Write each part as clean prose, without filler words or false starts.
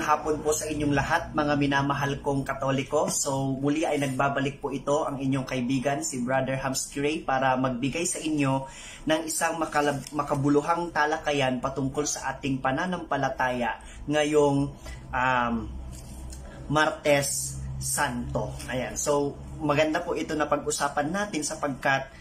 hapon po sa inyong lahat, mga minamahal kong Katoliko. So muli ay nagbabalik po ito ang inyong kaibigan, si Brother Hams Kiray, para magbigay sa inyo ng isang makabuluhang talakayan patungkol sa ating pananampalataya ngayong Martes Santo. Ayan. So maganda po ito na pag-usapan natin sapagkat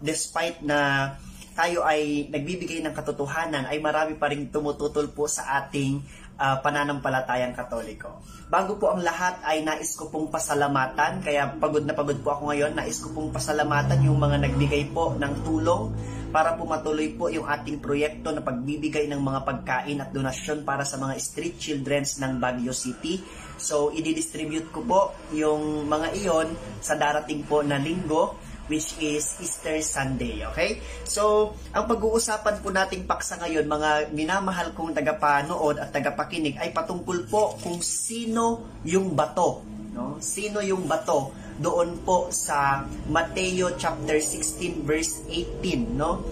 despite na tayo ay nagbibigay ng katotohanan, ay marami pa rin tumututol po sa ating pananampalatayang Katoliko. Bago po ang lahat ay nais ko pong pasalamatan, kaya pagod na pagod po ako ngayon, nais ko pong pasalamatan yung mga nagbigay po ng tulong para po matuloy po yung ating proyekto na pagbibigay ng mga pagkain at donasyon para sa mga street childrens ng Baguio City. So, i-distribute ko po yung mga iyon sa darating po na linggo, which is Easter Sunday, okay? So, ang pag-uusapan po nating paksa ngayon, mga minamahal kong tagapanood at tagapakinig, ay patungkol po kung sino yung bato, no? Sino yung bato doon po sa Mateo chapter 16 verse 18, no?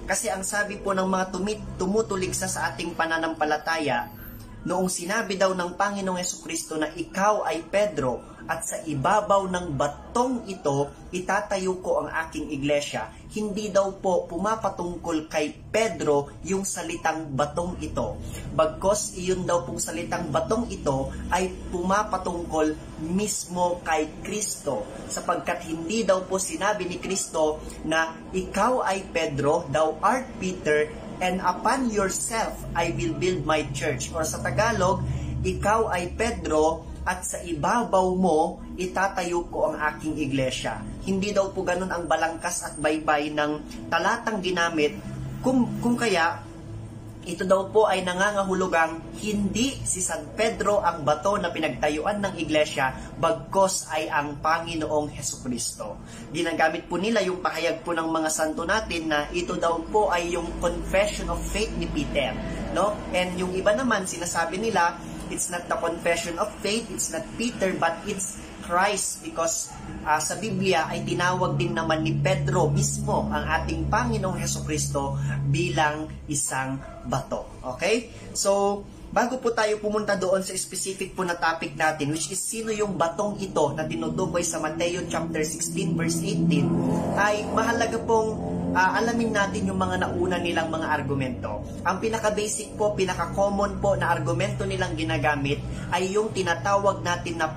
Kasi ang sabi po ng mga tumutuligsa sa ating pananampalataya, noong sinabi daw ng Panginoong Jesucristo na ikaw ay Pedro, at sa ibabaw ng batong ito, itatayo ko ang aking iglesia. Hindi daw po pumapatungkol kay Pedro yung salitang batong ito. Bagkos iyon daw pong salitang batong ito ay pumapatungkol mismo kay Kristo. Sapagkat hindi daw po sinabi ni Kristo na ikaw ay Pedro, thou art Peter, and upon yourself I will build my church. Or sa Tagalog, ikaw ay Pedro, at sa ibabaw mo, itatayo ko ang aking iglesia. Hindi daw po ganun ang balangkas at baybay ng talatang ginamit, kung kaya, ito daw po ay nangangahulugang hindi si San Pedro ang bato na pinagtayuan ng iglesia, bagkos ay ang Panginoong Jesucristo. Ginagamit po nila yung pahayag po ng mga santo natin na ito daw po ay yung confession of faith ni Peter, no? And yung iba naman sinasabi nila, it's not the confession of faith, it's not Peter, but it's Christ, because sa Biblia ay tinawag din naman ni Pedro mismo ang ating Panginoong Jesucristo bilang isang bato. Okay? So, bago po tayo pumunta doon sa specific po na topic natin, which is sino yung batong ito na tinutukoy sa Mateo chapter 16 verse 18, ay mahalaga pong alamin natin yung mga nauna nilang mga argumento. Ang pinaka-basic po, pinaka-common po na argumento nilang ginagamit ay yung tinatawag natin na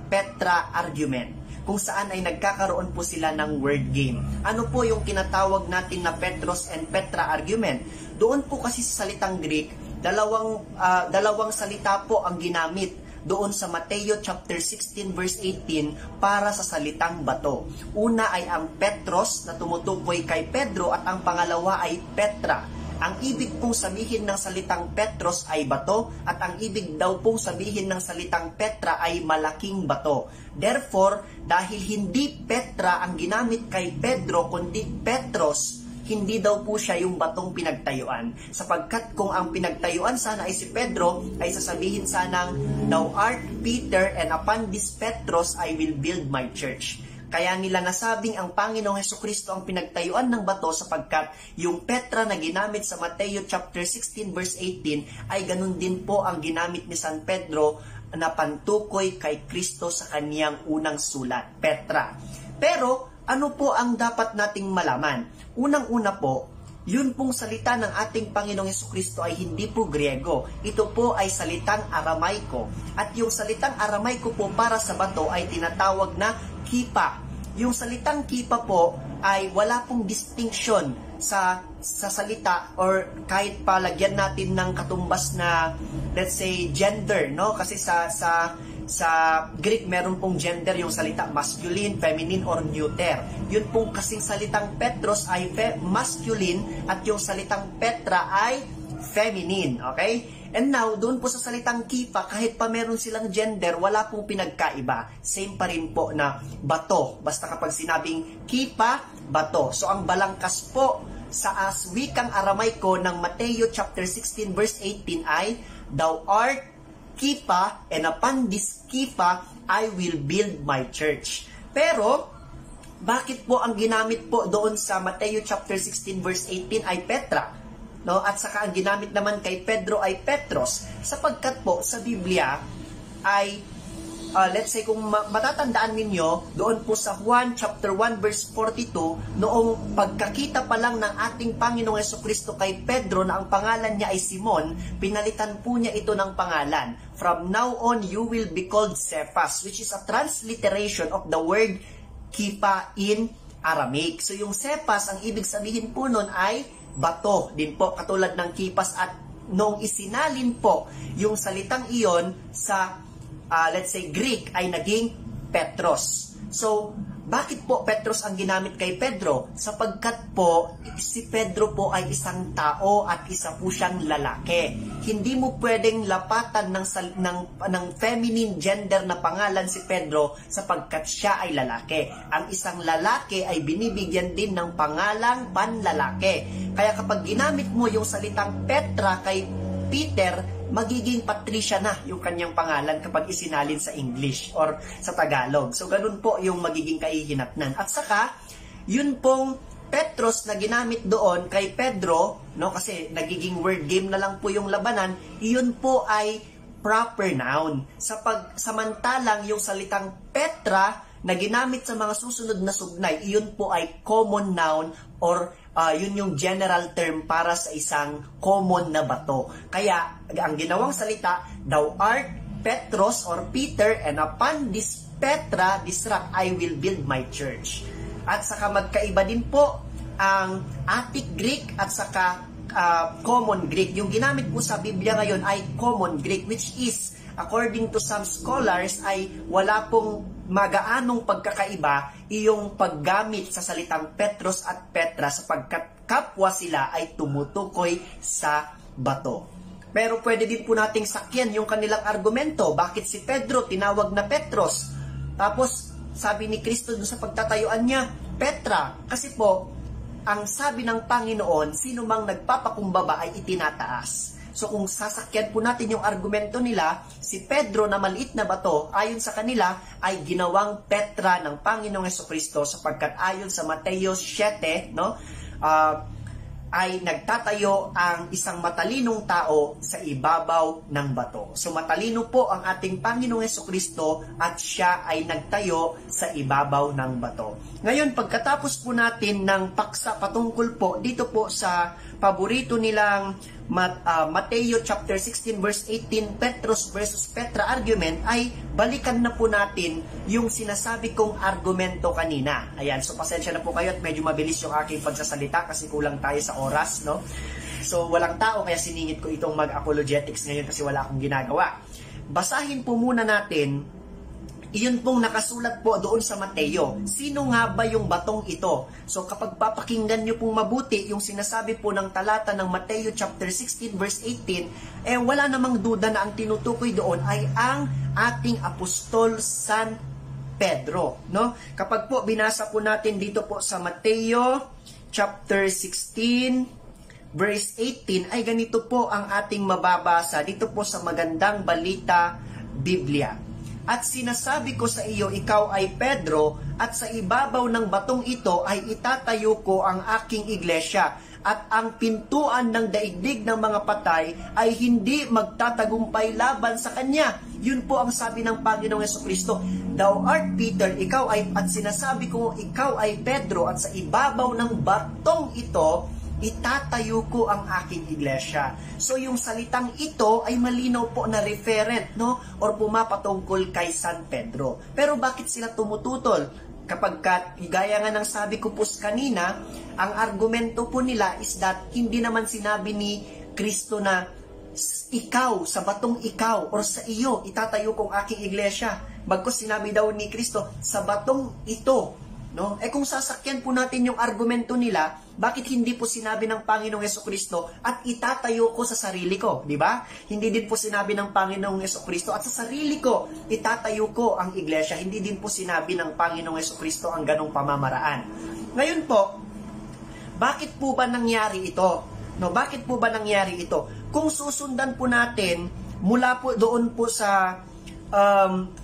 Petra argument, kung saan ay nagkakaroon po sila ng word game. Ano po yung tinatawag natin na Petros and Petra argument? Doon po kasi sa salitang Greek, dalawang salita po ang ginamit doon sa Mateo chapter 16 verse 18 para sa salitang bato. Una ay ang Petros na tumutukoy kay Pedro at ang pangalawa ay Petra. Ang ibig pong sabihin ng salitang Petros ay bato at ang ibig daw pong sabihin ng salitang Petra ay malaking bato. Therefore, dahil hindi Petra ang ginamit kay Pedro kundi Petros, hindi daw po siya yung batong pinagtayuan. Sapagkat kung ang pinagtayuan sana ay si Pedro, ay sasabihin sanang, thou art Peter, and upon this Petros I will build my church. Kaya nila nasabing ang Panginoong Jesucristo ang pinagtayuan ng bato sapagkat yung Petra na ginamit sa Mateo chapter 16 verse 18 ay ganun din po ang ginamit ni San Pedro na pantukoy kay Kristo sa kaniyang unang sulat, Petra. Pero ano po ang dapat nating malaman? Unang-una po, yun pong salita ng ating Panginoong Jesucristo ay hindi po Griego. Ito po ay salitang Aramaiko. At yung salitang Aramaiko po para sa bato ay tinatawag na kipa. Yung salitang kipa po ay wala pong distinction sa salita or kahit palagyan natin ng katumbas na, let's say, gender, no? Kasi sa Greek, meron pong gender yung salita masculine, feminine, or neuter. Yun pong kasing salitang Petros ay masculine at yung salitang Petra ay feminine. Okay? And now, doon po sa salitang kipa, kahit pa meron silang gender, wala pong pinagkaiba. Same pa rin po na bato. Basta kapag sinabing kipa, bato. So, ang balangkas po sa wikang Aramaiko ng Mateo chapter 16 verse 18 ay, thou art kipa, and upon this kipa, I will build my church. Pero, bakit po ang ginamit po doon sa Mateo chapter 16 verse 18 ay Petra? no? At saka ang ginamit naman kay Pedro ay Petros, sapagkat po sa Biblia ay let's say kung matatandaan ninyo doon po sa Juan chapter 1 verse 42, noong pagkakita pa lang ng ating Panginoong Jesucristo kay Pedro na ang pangalan niya ay Simon, pinalitan po niya ito ng pangalan. From now on you will be called Cephas, which is a transliteration of the word Kipa in Aramaic. So yung Cephas, ang ibig sabihin po nun ay bato din po, katulad ng Kipas. At nung isinalin po yung salitang iyon sa let's say Greek, ay naging Petros. So bakit po Petros ang ginamit kay Pedro? Sapagkat po si Pedro po ay isang tao at isa po siyang lalaki. Hindi mo pwedeng lapatan ng feminine gender na pangalan si Pedro sapagkat siya ay lalaki. Ang isang lalaki ay binibigyan din ng pangalang panlalaki. Kaya kapag ginamit mo yung salitang Petra kay Peter, magiging Patricia na yung kanyang pangalan kapag isinalin sa English or sa Tagalog. So ganun po yung magiging kahihinatnan. At saka, yun pong Petros na ginamit doon kay Pedro, no, kasi nagiging word game na lang po yung labanan, iyon po ay proper noun. Samantalang yung salitang Petra na ginamit sa mga susunod na sugnay, iyon po ay common noun or yun yung general term para sa isang common na bato. Kaya, ang ginawang salita, thou art Petros or Peter, and upon this Petra, this rock, I will build my church. At saka magkaiba din po ang Attic Greek at saka Common Greek. Yung ginamit po sa Biblia ngayon ay Common Greek, which is, according to some scholars, ay wala pong magaanong pagkakaiba iyong paggamit sa salitang Petros at Petra sapagkat kapwa sila ay tumutukoy sa bato. Pero pwede din po nating sakyan yung kanilang argumento. Bakit si Pedro tinawag na Petros? Tapos sabi ni Kristo doon sa pagtatayuan niya, Petra. Kasi po, ang sabi ng Panginoon, sino mang nagpapakumbaba ay itinataas. So kung sasakyan po natin yung argumento nila, si Pedro na maliit na bato, ayon sa kanila, ay ginawang Petra ng Panginoong Jesucristo sapagkat ayon sa Mateo 7, no, ay nagtatayo ang isang matalinong tao sa ibabaw ng bato. So matalino po ang ating Panginoong Jesucristo at siya ay nagtayo sa ibabaw ng bato. Ngayon, pagkatapos po natin ng paksa patungkol po dito po sa paborito nilang Mateo chapter 16 verse 18, Petros versus Petra argument, ay balikan na po natin yung sinasabi kong argumento kanina. Ayan, so pasensya na po kayo at medyo mabilis yung aking pagsasalita kasi kulang tayo sa oras, no? So walang tao kaya siningit ko itong mag-apologetics ngayon kasi wala akong ginagawa. Basahin po muna natin iyon pong nakasulat po doon sa Mateo. Sino nga ba yung batong ito? So kapag papakinggan nyo pong mabuti yung sinasabi po ng talata ng Mateo chapter 16 verse 18, wala namang duda na ang tinutukoy doon ay ang ating apostol San Pedro, no? Kapag po binasa po natin dito po sa Mateo chapter 16 verse 18 ay ganito po ang ating mababasa dito po sa Magandang Balita Biblia. At sinasabi ko sa iyo, ikaw ay Pedro, at sa ibabaw ng batong ito ay itatayo ko ang aking iglesia, at ang pintuan ng daigdig ng mga patay ay hindi magtatagumpay laban sa kanya. Yun po ang sabi ng Panginoong Jesucristo. Thou art Peter, ikaw ay, at sinasabi ko, ikaw ay Pedro, at sa ibabaw ng batong ito itatayo ko ang aking iglesia. So yung salitang ito ay malinaw po na referent, no, or pumapatungkol kay San Pedro. Pero bakit sila tumututol? Kapag gaya nga ng sabi ko po kanina, ang argumento po nila is that hindi naman sinabi ni Kristo na ikaw, sa batong ikaw, or sa iyo itatayo kong aking iglesia. Bagkus sinabi daw ni Kristo, sa batong ito, no? Kung sasakyan po natin yung argumento nila, bakit hindi po sinabi ng Panginoong Jesucristo at itatayo ko sa sarili ko, di ba? Hindi din po sinabi ng Panginoong Jesucristo at sa sarili ko itatayo ko ang iglesia. Hindi din po sinabi ng Panginoong Jesucristo ang ganong pamamaraan. Ngayon po, bakit po ba nangyari ito? No, bakit po ba nangyari ito? Kung susundan po natin mula po doon po sa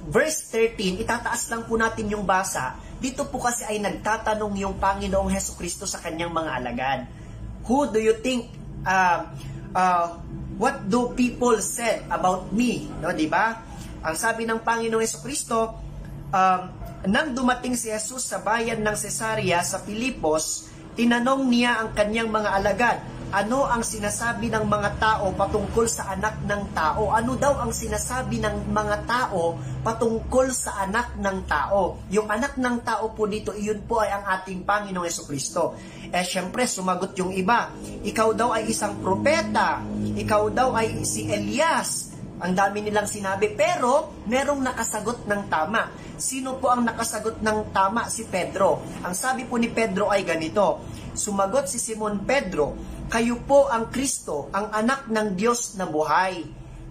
verse 13, itataas lang po natin yung basa. Dito po kasi ay nagtatanong yung Panginoong Hesukristo sa kanyang mga alagad. Who do you think what do people said about me, no, di ba? Ang sabi ng Panginoong Jesucristo, nang dumating si Jesus sa bayan ng Cesarea sa Filipos, tinanong niya ang kanyang mga alagad, ano ang sinasabi ng mga tao patungkol sa anak ng tao? Ano daw ang sinasabi ng mga tao patungkol sa anak ng tao? Yung anak ng tao po dito, iyon po ay ang ating Panginoong Jesucristo. Syempre, sumagot yung iba. Ikaw daw ay isang propeta. Ikaw daw ay si Elias. Ang dami nilang sinabi, pero merong nakasagot ng tama. Sino po ang nakasagot ng tama? Si Pedro. Ang sabi po ni Pedro ay ganito, sumagot si Simon Pedro, kayo po ang Kristo, ang anak ng Diyos na buhay.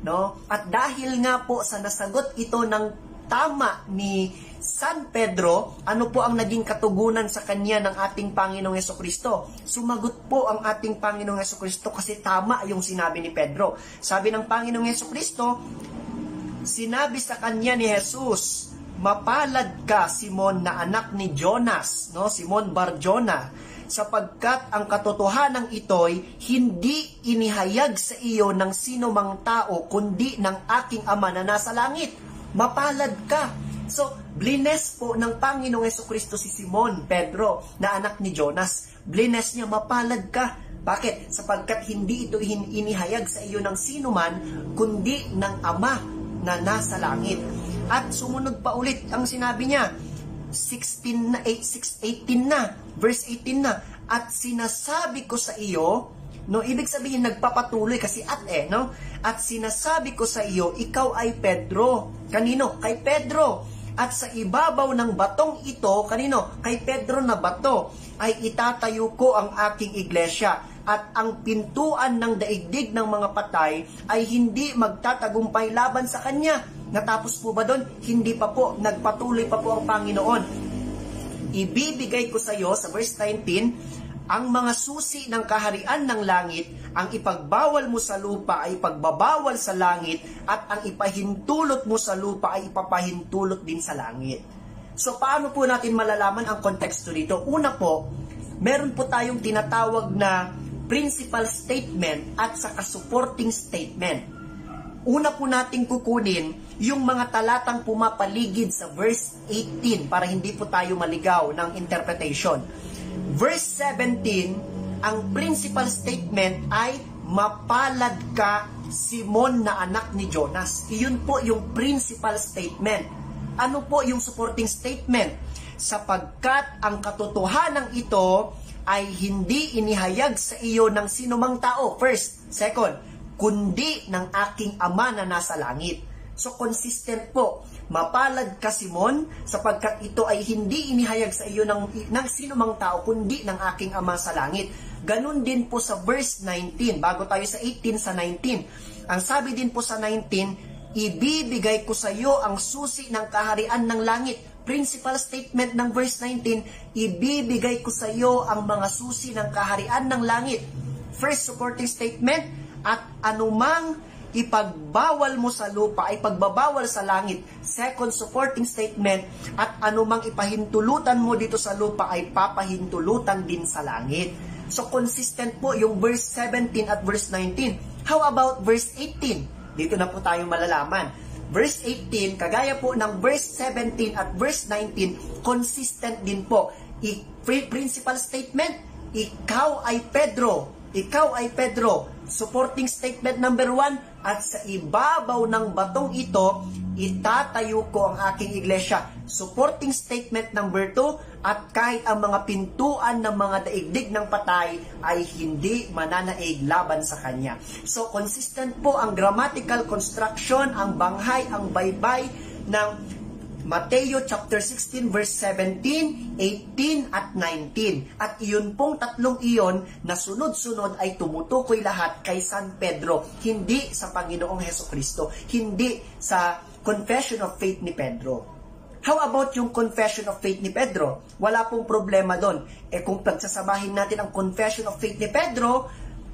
No? At dahil nga po sa nasagot ito ng tama ni San Pedro, ano po ang naging katugunan sa kanya ng ating Panginoong Jesucristo? Sumagot po ang ating Panginoong Jesucristo kasi tama yung sinabi ni Pedro. Sabi ng Panginoong Jesucristo, sinabi sa kanya ni Jesus, mapalad ka, Simon, na anak ni Jonas, no? Simon Bar-Jona, sapagkat ang katotohanan ito'y hindi inihayag sa iyo ng sino mang tao, kundi ng aking Ama na nasa langit. Mapalad ka. So, blines po ng Panginoong Jesucristo si Simon Pedro na anak ni Jonas. Blines niya, mapalad ka. Bakit? Sapagkat hindi ito inihayag sa iyo ng sino man, kundi ng Ama na nasa langit. At sumunod pa ulit ang sinabi niya, 18 na, verse 18 na, at sinasabi ko sa iyo, no, ibig sabihin nagpapatuloy kasi no, at sinasabi ko sa iyo, ikaw ay Pedro. Kanino? Kay Pedro. At sa ibabaw ng batong ito, kanino? Kay Pedro na bato, ay itatayo ko ang aking iglesia, at ang pintuan ng daigdig ng mga patay ay hindi magtatagumpay laban sa kanya. Natapos po ba doon? Hindi pa po. Nagpatuloy pa po ang Panginoon. Ibibigay ko sa iyo, sa verse 19, ang mga susi ng kaharian ng langit, ang ipagbawal mo sa lupa ay ipagbabawal sa langit, at ang ipahintulot mo sa lupa ay ipapahintulot din sa langit. So, paano po natin malalaman ang konteksto dito? Una po, meron po tayong tinatawag na principal statement at saka supporting statement. Una po nating kukunin yung mga talatang pumapaligid sa verse 18 para hindi po tayo maligaw ng interpretation. Verse 17, ang principal statement ay mapalad ka, Simon na anak ni Jonas. Iyon po yung principal statement. Ano po yung supporting statement? Sapagkat ang katotohanan ito ay hindi inihayag sa iyo ng sinumang tao. First. Second, kundi ng aking Ama na nasa langit. So, consistent po. Mapalad ka, Simon, sapagkat ito ay hindi inihayag sa iyo ng sinumang tao, kundi ng aking Ama sa langit. Ganun din po sa verse 19. Bago tayo sa 18, sa 19. Ang sabi din po sa 19, ibibigay ko sa iyo ang susi ng kaharian ng langit. Principal statement ng verse 19, ibibigay ko sa iyo ang mga susi ng kaharian ng langit. First supporting statement, at anumang ipagbawal mo sa lupa ay pagbabawal sa langit. Second supporting statement, at anumang ipahintulutan mo dito sa lupa ay papahintulutan din sa langit. So consistent po yung verse 17 at verse 19. How about verse 18? Dito na po tayo malalaman. Verse 18, kagaya po ng verse 17 at verse 19, consistent din po. Principal statement, ikaw ay Pedro. Ikaw ay Pedro. Supporting statement number 1, at sa ibabaw ng batong ito, itatayo ko ang aking iglesia. Supporting statement number 2, at kahit ang mga pintuan ng mga daigdig ng patay ay hindi mananaig laban sa kanya. So, consistent po ang grammatical construction, ang banghay, ang baybay ng Mateo chapter 16 verse 17, 18 at 19. At iyon pong tatlong iyon na sunod-sunod ay tumutukoy lahat kay San Pedro, hindi sa Panginoong Hesukristo, hindi sa confession of faith ni Pedro. How about yung confession of faith ni Pedro? Wala pong problema doon. Kung pagsasabahin natin ang confession of faith ni Pedro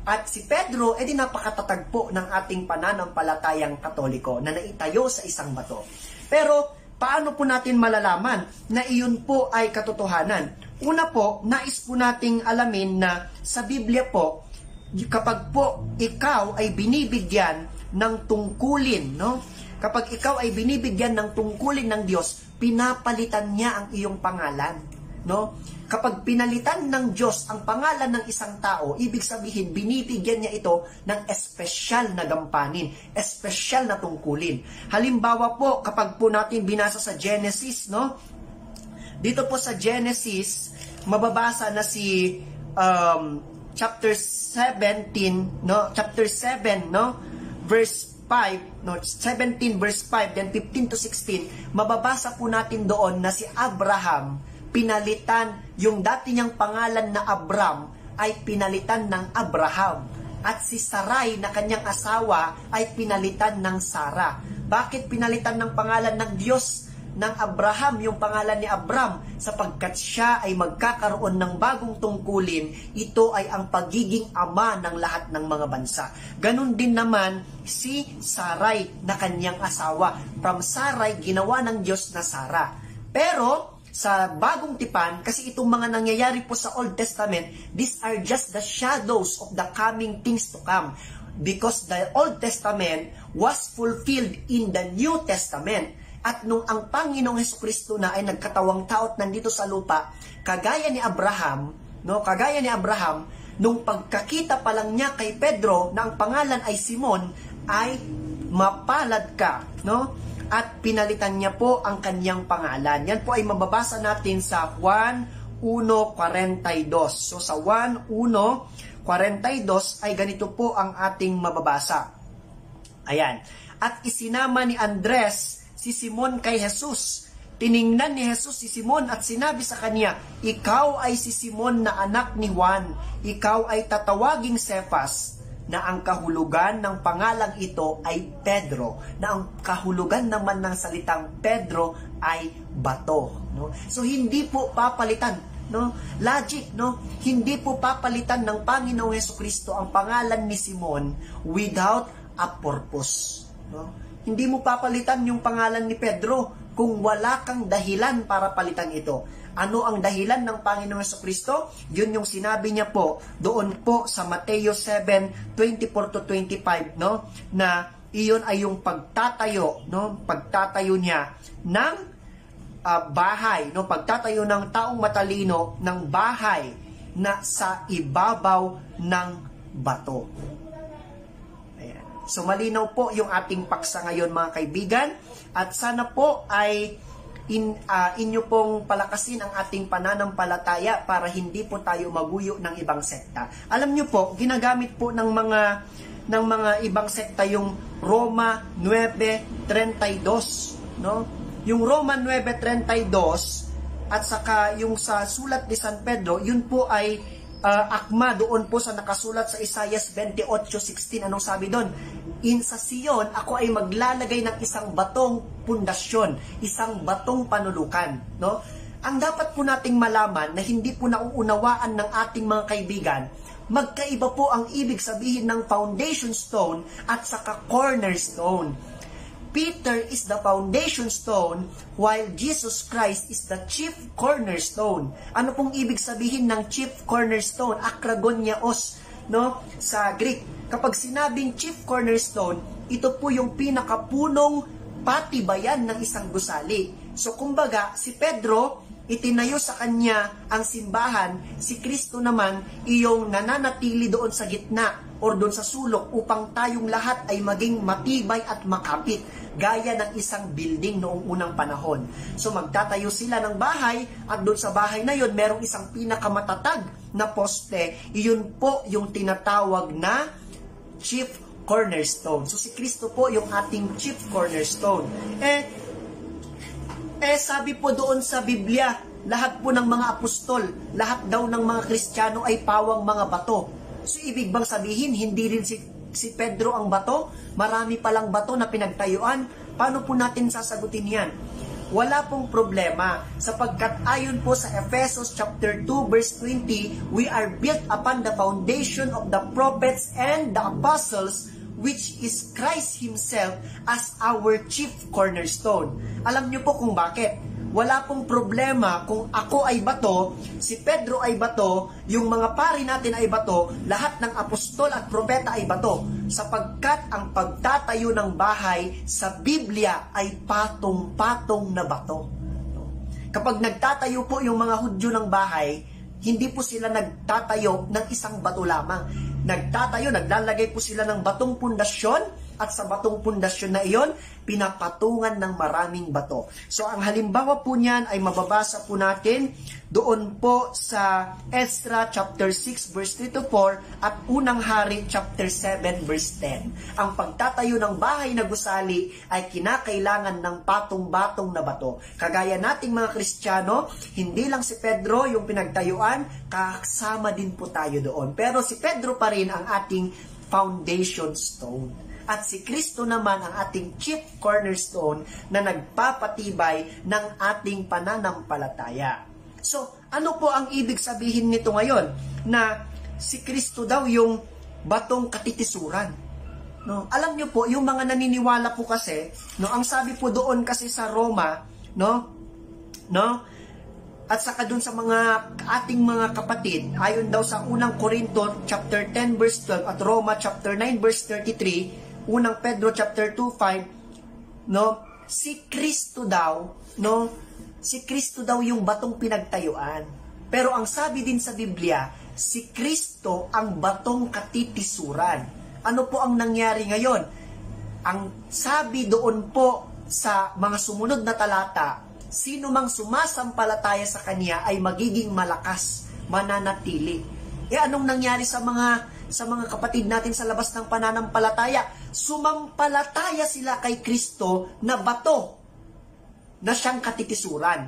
at si Pedro, di napakatatag po ng ating pananampalatayang Katoliko na naitayo sa isang bato. Pero paano po natin malalaman na iyon po ay katotohanan? Una po, nais po nating alamin na sa Biblia po, kapag po ikaw ay binibigyan ng tungkulin, no? Kapag ikaw ay binibigyan ng tungkulin ng Diyos, pinapalitan niya ang iyong pangalan, no? Kapag pinalitan ng Diyos ang pangalan ng isang tao, ibig sabihin binibigyan niya ito ng espesyal na gampanin, espesyal na tungkulin. Halimbawa po, kapag po natin binasa sa Genesis, no? Dito po sa Genesis, mababasa na si chapter 17, no? Chapter 7, no? Verse 5, no? 17 verse 5, then 15 to 16, mababasa po natin doon na si Abraham, pinalitan, yung dati niyang pangalan na Abram, ay pinalitan ng Abraham. At si Sarai na kanyang asawa ay pinalitan ng Sara. Bakit pinalitan ng pangalan ng Diyos ng Abraham yung pangalan ni Abram? Sapagkat siya ay magkakaroon ng bagong tungkulin. Ito ay ang pagiging ama ng lahat ng mga bansa. Ganon din naman si Sarai na kanyang asawa. From Sarai, ginawa ng Diyos na Sara. Pero sa bagong tipan, kasi itong mga nangyayari po sa Old Testament, these are just the shadows of the coming things to come. Because the Old Testament was fulfilled in the New Testament. At nung ang Panginoong Hesukristo na ay nagkatawang tao at nandito sa lupa, kagaya ni Abraham, no, kagaya ni Abraham, nung pagkakita pa lang niya kay Pedro na ang pangalan ay Simon, ay mapalad ka, no? At pinalitan niya po ang kanyang pangalan. Yan po ay mababasa natin sa Juan 1:42. So sa Juan 1:42 ay ganito po ang ating mababasa. Ayan. At isinama ni Andres si Simon kay Jesus. Tiningnan ni Jesus si Simon at sinabi sa kanya, "Ikaw ay si Simon na anak ni Juan. Ikaw ay tatawaging Cephas," na ang kahulugan ng pangalang ito ay Pedro, na ang kahulugan naman ng salitang Pedro ay bato, no? So hindi po papalitan, no? Logic, no? Hindi po papalitan ng Panginoong Hesukristo ang pangalan ni Simon without a purpose, no? Hindi mo papalitan yung pangalan ni Pedro kung wala kang dahilan para palitan ito. Ano ang dahilan ng Panginoong Hesukristo? Yun yung sinabi niya po doon po sa Mateo 7:24 to 25, no? Na iyon ay yung pagtatayo, no? Pagtatayo niya ng bahay, no? Pagtatayo ng taong matalino ng bahay na sa ibabaw ng bato. Ayan. So malinaw po yung ating paksa ngayon, mga kaibigan, at sana po ay inyo pong palakasin ang ating pananampalataya para hindi po tayo maguyo ng ibang sekta. Alam nyo po, ginagamit po ng mga ibang sekta yung Roma 9:32, no? Yung Roma 9:32 at saka yung sa sulat ni San Pedro, yun po ay akma doon po sa nakasulat sa Isaiah 28:16. Anong sabi doon? Sa Sion, ako ay maglalagay ng isang batong pundasyon, isang batong panulukan, no? Ang dapat po nating malaman na hindi po nauunawaan ng ating mga kaibigan, magkaiba po ang ibig sabihin ng foundation stone at saka cornerstone. Peter is the foundation stone while Jesus Christ is the chief cornerstone. Ano pong ibig sabihin ng chief cornerstone? Akragoniaos, no? Sa Greek. Kapag sinabing chief cornerstone, ito po yung pinakapunong patibayan ng isang gusali. So kumbaga, si Pedro, itinayo sa kanya ang simbahan, si Kristo naman, iyong nananatili doon sa gitna or doon sa sulok upang tayong lahat ay maging matibay at makapit, gaya ng isang building noong unang panahon. So magtatayo sila ng bahay at doon sa bahay na yun, merong isang pinakamatatag na poste, iyon po yung tinatawag na chief cornerstone. So si Kristo po yung ating chief cornerstone. Sabi po doon sa Biblia, lahat po ng mga apostol, lahat daw ng mga Kristiyano ay pawang mga bato. So ibig bang sabihin, hindi rin si Pedro ang bato? Marami palang bato na pinagtayuan. Paano po natin sasagutin yan? Wala pong problema, sapagkat ayon po sa Efesos chapter 2 verse 20, we are built upon the foundation of the prophets and the apostles, which is Christ Himself as our chief cornerstone. Alam niyo po kung bakit? wala pong problema kung ako ay bato, si Pedro ay bato, yung mga pari natin ay bato, lahat ng apostol at propeta ay bato. Sapagkat ang pagtatayo ng bahay sa Biblia ay patong-patong na bato. Kapag nagtatayo po yung mga Hudyo ng bahay, hindi po sila nagtatayo ng isang bato lamang. Naglalagay po sila ng batong pundasyon, at sa batong pundasyon na iyon, pinapatungan ng maraming bato. So, ang halimbawa po niyan ay mababasa po natin doon po sa Ezra chapter 6 verse 3 to 4 at Unang Hari chapter 7 verse 10. Ang pagtatayo ng bahay na gusali ay kinakailangan ng patong-batong na bato. Kagaya nating mga Kristiyano, hindi lang si Pedro yung pinagtayuan, kasama din po tayo doon. Pero si Pedro pa rin ang ating foundation stone. At si Kristo naman ang ating chief cornerstone na nagpapatibay ng ating pananampalataya. So, ano po ang ibig sabihin nito ngayon? Na si Kristo daw yung batong katitisuran. No? Alam niyo po, yung mga naniniwala po kasi, no, ang sabi po doon kasi sa Roma, no? At saka dun sa mga ating mga kapatid, ayon daw sa unang Corinto chapter 10 verse 12 at Roma chapter 9 verse 33, unang Pedro chapter 2:5, no, si Kristo daw yung batong pinagtayuan. Pero ang sabi din sa Biblia, si Kristo ang batong katitisuran. Ano po ang nangyari ngayon? Ang sabi doon po sa mga sumunod na talata, sino mang sumasampalataya sa Kanya ay magiging malakas, mananatili. Anong nangyari sa mga kapatid natin sa labas ng pananampalataya? Sumampalataya sila kay Kristo na bato na siyang katitisuran.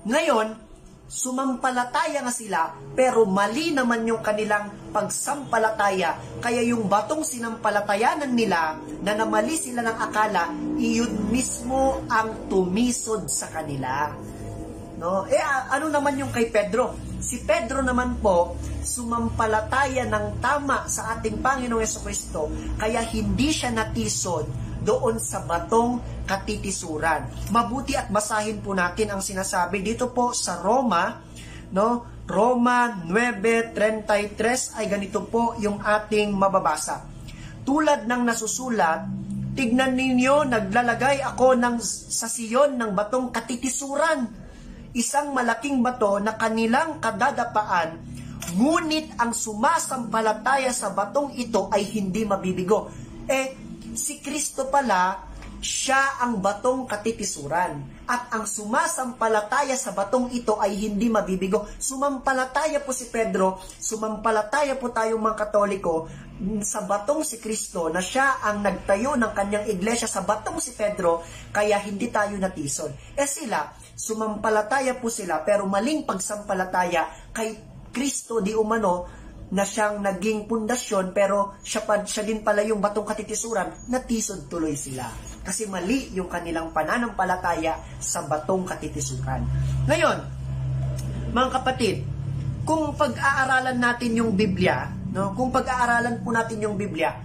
Ngayon, sumampalataya nga sila, pero mali naman yung kanilang pagsampalataya. Kaya yung batong sinampalatayanan nila, na namali sila ng akala, iyon mismo ang tumisod sa kanila. No? Ano naman yung kay Pedro? Si Pedro naman po, sumampalataya ng tama sa ating Panginoong Jesucristo, kaya hindi siya natisod doon sa batong katitisuran. Mabuti at basahin po natin ang sinasabi dito po sa Roma, no? Roma 9:33 ay ganito po yung ating mababasa. Tulad ng nasusulat, tignan ninyo, naglalagay ako sa Siyon ng batong katitisuran, isang malaking bato na kanilang kadadapaan, ngunit ang sumasampalataya sa batong ito ay hindi mabibigo. Si Kristo pala, siya ang batong katitisuran. At ang sumasampalataya sa batong ito ay hindi mabibigo. Sumampalataya po si Pedro, sumampalataya po tayong mga Katoliko sa batong si Kristo, na siya ang nagtayo ng kanyang iglesia sa batong si Pedro, kaya hindi tayo natisod. Sila, sumampalataya po sila, pero maling pagsampalataya kay Kristo di umano, na siyang naging pundasyon, pero siya din pala yung batong katitisuran, natisod tuloy sila. Kasi mali yung kanilang pananampalataya sa batong katitisuran. Ngayon, mga kapatid, kung pag-aaralan natin yung Biblia, no, kung pag-aaralan po natin yung Biblia,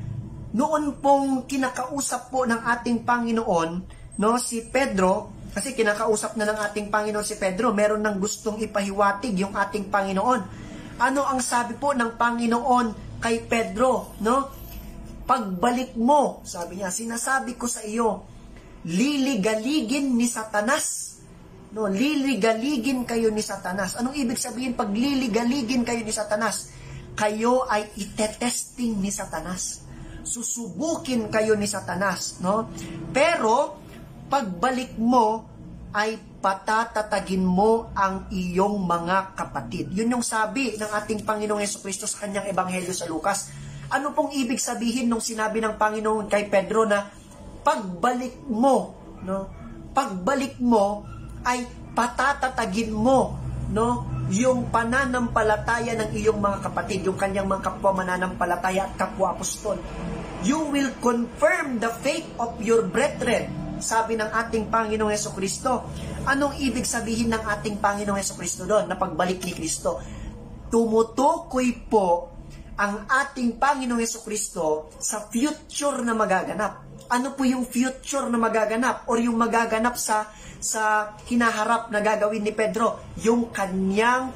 noon pong kinakausap po ng ating Panginoon, no, si Pedro, kasi kinakausap na ng ating Panginoon si Pedro, meron nang gustong ipahiwatig yung ating Panginoon. Ano ang sabi po ng Panginoon kay Pedro, no? Pagbalik mo, sabi niya, sinasabi ko sa iyo, liligaligin ni Satanas. No, liligaligin kayo ni Satanas. Anong ibig sabihin pag liligaligin kayo ni Satanas? Kayo ay itetesting ni Satanas. Susubukin kayo ni Satanas, no? Pero pagbalik mo ay patatatagin mo ang iyong mga kapatid. Yun yung sabi ng ating Panginoong Jesucristo sa kanyang ebanghelyo sa Lucas. Ano pong ibig sabihin nung sinabi ng Panginoon kay Pedro na pagbalik mo, no? Pagbalik mo ay patatatagin mo, no? Yung pananampalataya ng iyong mga kapatid, yung kanyang mga kapwa mananampalataya at kapwa apostol. You will confirm the faith of your brethren, sabi ng ating Panginoong Jesucristo. Anong ibig sabihin ng ating Panginoong Jesucristo doon na pagbalik ni Kristo? Tumutukoy po ang ating Panginoong Jesucristo sa future na magaganap. ano po yung future na magaganap or yung magaganap sa hinaharap na gagawin ni Pedro? Yung kanyang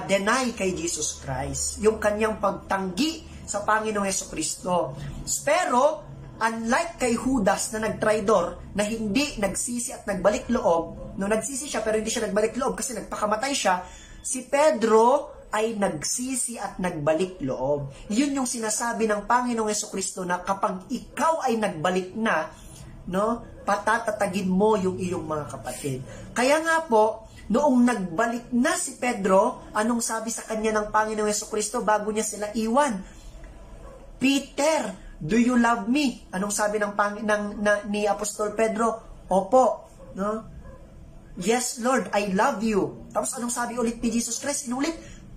deny kay Jesus Christ, yung kanyang pagtanggi sa Panginoong Hesukristo. Pero unlike kay Judas na nagtraidor, na hindi nagsisi at nagbalik loob, no, nagsisi siya pero hindi siya nagbalik loob kasi nagpakamatay siya, si Pedro ay nagsisi at nagbalik loob. Yun yung sinasabi ng Panginoong Hesukristo na kapag ikaw ay nagbalik na, no, patatatagin mo yung iyong mga kapatid. Kaya nga po, noong nagbalik na si Pedro, anong sabi sa kanya ng Panginoong Hesukristo bago niya sila iwan? Peter, do you love me? Anong sabi ni Apostol Pedro? Opo, no? Yes, Lord, I love you. Tapos anong sabi ulit ni Jesus Christ? Inulit,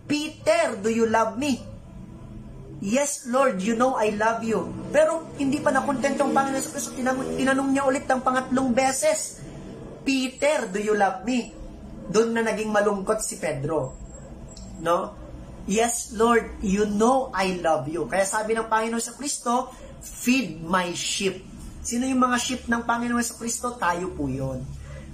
Peter, do you love me? Yes, Lord, you know I love you. Pero hindi pa nakontento ang Panginoon sa Kristo. Tinanong niya ulit ng pangatlong beses, Peter, do you love me? Doon na naging malungkot si Pedro. No? Yes, Lord, you know I love you. Kaya sabi ng Panginoon sa Kristo, feed my sheep. Sino yung mga sheep ng Panginoon sa Kristo? Tayo po yun.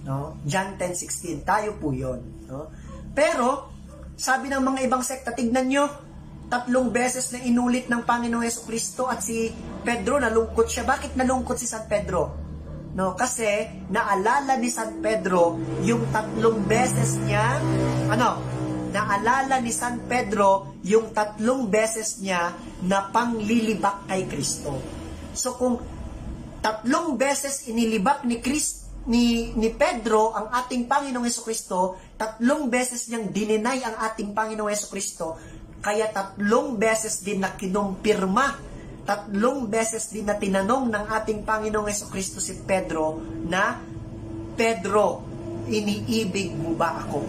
No? John 10:16, tayo po yun. No? Pero, sabi ng mga ibang sekta, tignan nyo, 3 beses na inulit ng Panginoong Hesukristo at si Pedro nalungkot siya. Bakit nalungkot si San Pedro? No, kasi naalala ni San Pedro yung 3 beses niya, naalala ni San Pedro yung 3 beses niya na panglilibak kay Kristo. So kung 3 beses inilibak ni Pedro ang ating Panginoong Hesukristo, 3 beses niyang dininay ang ating Panginoong Hesukristo, kaya 3 beses din na kinumpirma, 3 beses din na tinanong ng ating Panginoong Hesukristo si Pedro na, Pedro, iniibig mo ba ako?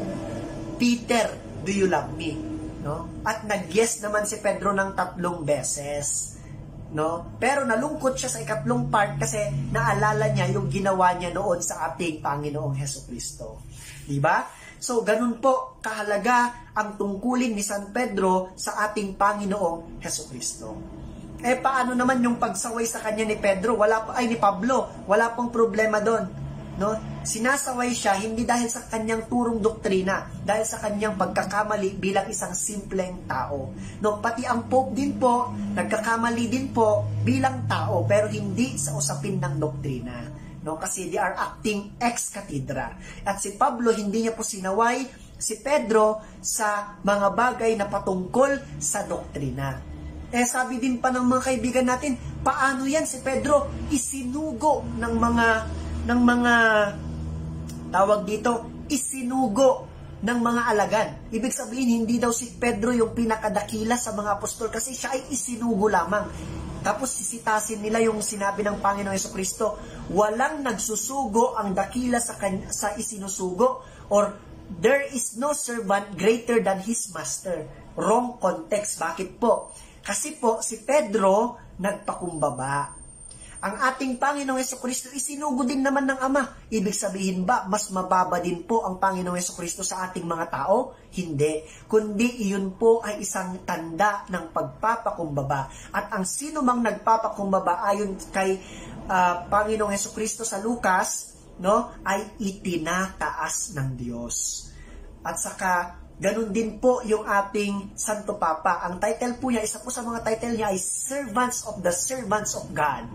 Peter, do you love me? No? At nag-yes naman si Pedro ng 3 beses. No? Pero nalungkot siya sa ikatlong part kasi naalala niya yung ginawa niya noon sa ating Panginoong Hesukristo. Diba? So, ganun po kahalaga ang tungkulin ni San Pedro sa ating Panginoong Hesukristo. Paano naman yung pagsaway sa kanya ni Pedro? Ni Pablo, wala pong problema doon. No? Sinasaway siya hindi dahil sa kanyang turong doktrina, dahil sa kanyang pagkakamali bilang isang simpleng tao. No, pati ang Pope din po, nagkakamali din po bilang tao, pero hindi sa usapin ng doktrina. No, kasi they are acting ex cathedra. At si Pablo hindi niya po sinaway si Pedro sa mga bagay na patungkol sa doktrina. Sabi din pa ng mga kaibigan natin, paano yan si Pedro isinugo ng mga tawag dito, isinugo ng mga alagad. Ibig sabihin, hindi daw si Pedro yung pinakadakila sa mga apostol kasi siya ay isinugo lamang. Tapos sisitasin nila yung sinabi ng Panginoong Hesukristo, walang nagsusugo ang dakila sa isinusugo, or there is no servant greater than his master. Wrong context. Bakit po? Kasi po, si Pedro nagpakumbaba. Ang ating Panginoong Hesukristo isinugo din naman ng Ama. Ibig sabihin ba, mas mababa din po ang Panginoong Hesukristo sa ating mga tao? Hindi. Kundi iyon po ay isang tanda ng pagpapakumbaba. At ang sino mang nagpapakumbaba ayon kay Panginoong Hesukristo sa Lucas, no, ay itinataas ng Diyos. At saka, ganun din po yung ating Santo Papa. Ang title po niya, isa po sa mga title niya ay Servants of God.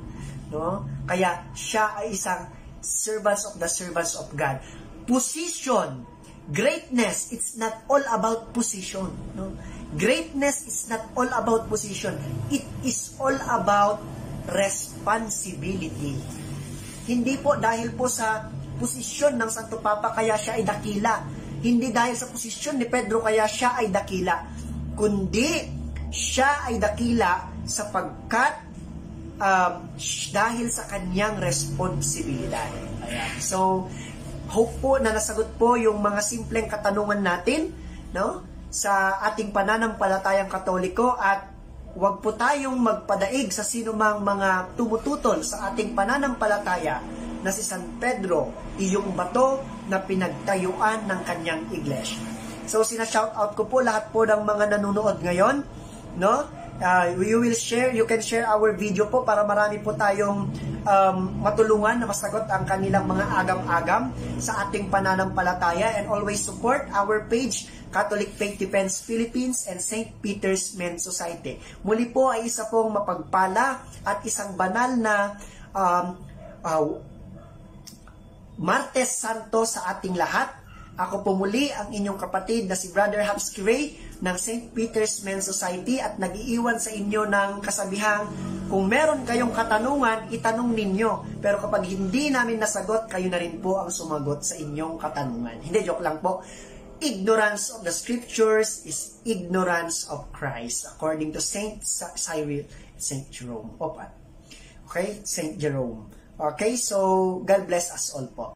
No? Kaya siya ay isang servants of God. Position, greatness, it's not all about position. No? Greatness is not all about position. It is all about responsibility. Hindi po dahil po sa posisyon ng Santo Papa kaya siya ay dakila. Hindi dahil sa posisyon ni Pedro kaya siya ay dakila. Kundi siya ay dakila sapagkat dahil sa kanyang responsibilidad. Ayan. So, hope po na nasagot po yung mga simpleng katanungan natin, no, sa ating pananampalatayang Katoliko, at huwag po tayong magpadaig sa sino mang mga tumututol sa ating pananampalataya na si San Pedro, iyong bato na pinagtayuan ng kanyang iglesia. So, sina-shoutout ko po lahat po ng mga nanonood ngayon, no? You can share our video po para marami po tayong matulungan na masagot ang kanilang mga agam-agam sa ating pananampalataya, and always support our page, Catholic Faith Defense Philippines and St. Peter's Men's Society. Muli po ay isa pong mapagpala at isang banal na Martes Santo sa ating lahat. Ako po muli ang inyong kapatid na si Brother Hapsky Ray ng St. Peter's Men's Society, at nag-iiwan sa inyo ng kasabihang, kung meron kayong katanungan, itanong ninyo. Pero kapag hindi namin nasagot, kayo na rin po ang sumagot sa inyong katanungan. Hindi, joke lang po. Ignorance of the Scriptures is ignorance of Christ, according to Saint Cyril, Saint Jerome. Okay, Saint Jerome. Okay, so God bless us all po.